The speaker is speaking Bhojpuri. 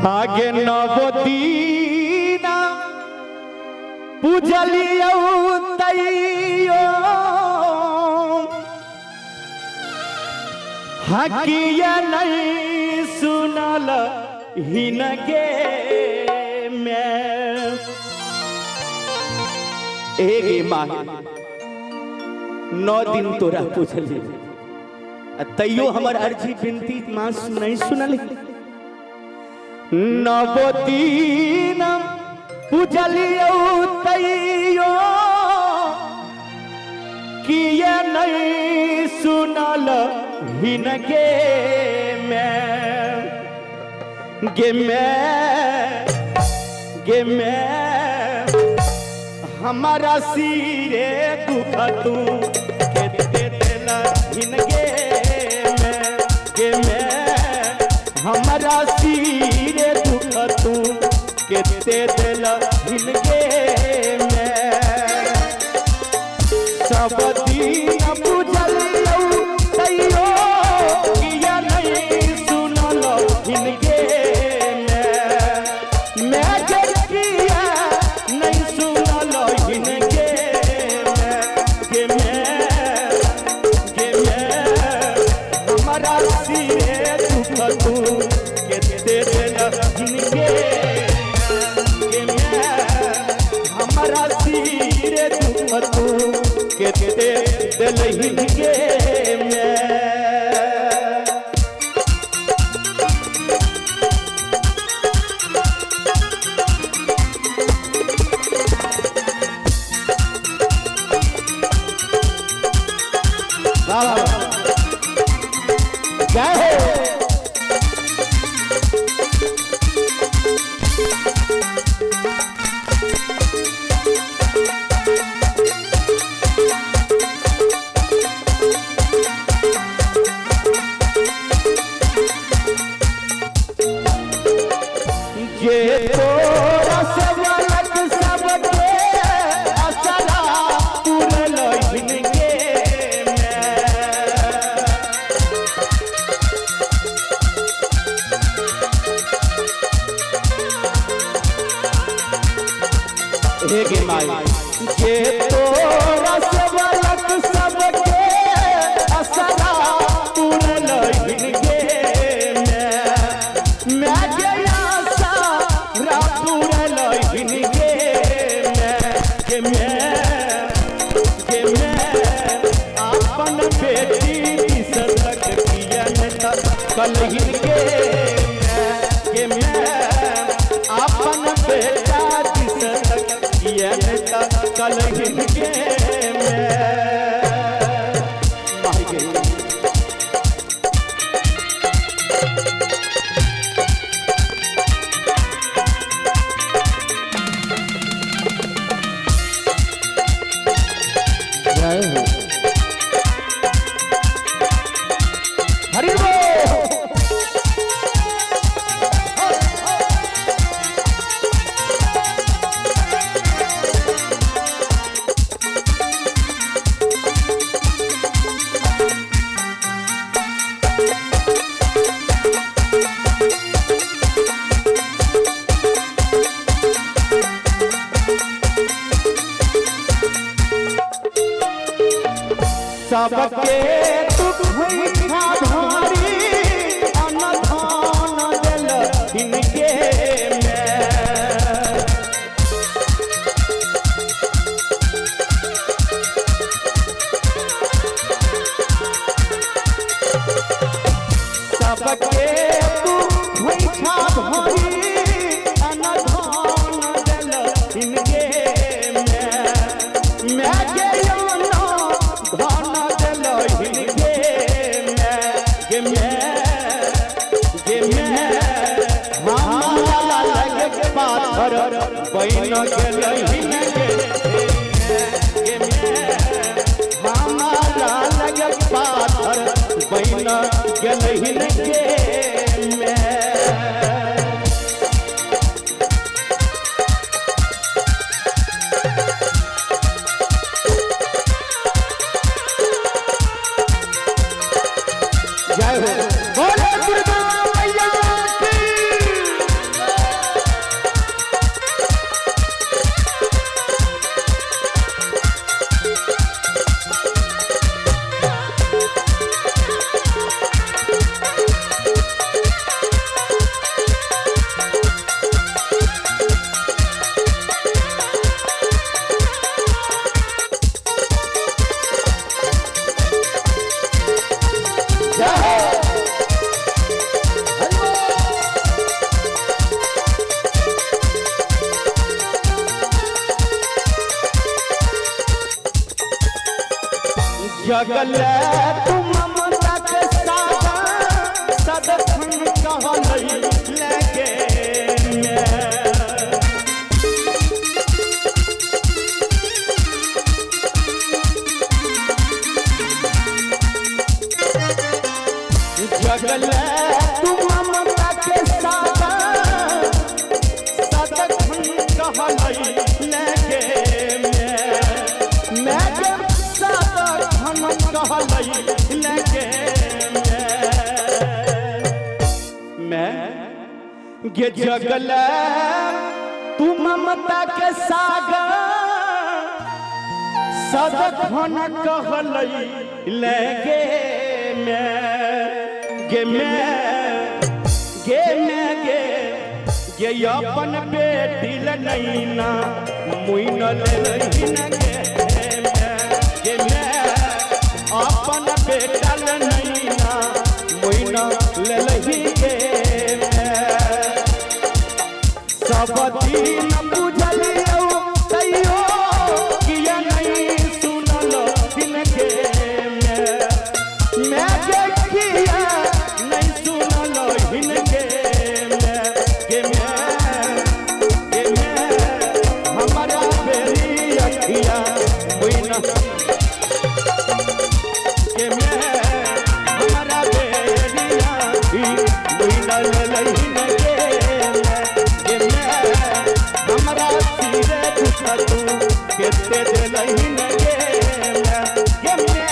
आगे नवदीना पूजलियो तैयो हकिया नहीं सुनल हिनगे में एक माह 9 दिन तोरा पूछली तैयो हमर अर्जी बिनती मां नहीं सुनल नवदीन पूजलियो तैयो किया नहीं सुनल हिनगे में हमारा सिरे दुख तू के दे देला हिनगे में हमारा सिरे दुख तू के दे देला हिनगे में सब दिन पूजलियो तैयो किया नहीं सुनल हिनगे मैं किया नहीं सुनल हिनगे में हमारा सिरे दुख तू के दे देला हिनगे में हमारा सिरे दुख तू के दे दिल हिनगे में क्या है ये तोरा सबलक सबके असरा पूरल हिनगे में हे गे माई ये तोरा सबलक सबके असरा पूरल हिनगे में मैं अपन बेटी सतक कल हिनगे में अपन बेटा सतक कल हिनगे में हरि सबके दुख हुआ भारी अनधान दिल हिनगे में सबके दुख हुआ भारी अनधान दिल हिनगे में मैं पाथर बैन गेल हिनगे में हमारा लग पाथर बैन गेल हिनगे में जय हो बोले दुर्गा मैया की जगले तू ममता के सागर सदखन कहलई लगे जगले तू ममता के सागर सदखन कहलई लगे मैं सदखन कहलई लगे मैं गे जगले तू ममता के सागर सदखन कहलई लगे गे अपन बेटी लनैना मुइन ले गे मैं अपन बेटा लनैना मुइन ले गे सब दिन बुझलियो तैयो किया नहीं सुनल दिन के मैं किया नहीं सुनल हिन के हमारा बेरी अखिया बुइना के मैं हमारा बेरिया बुइना लहिन के मैं हमारा सिरे दुख तू केते दे लहिन के मैं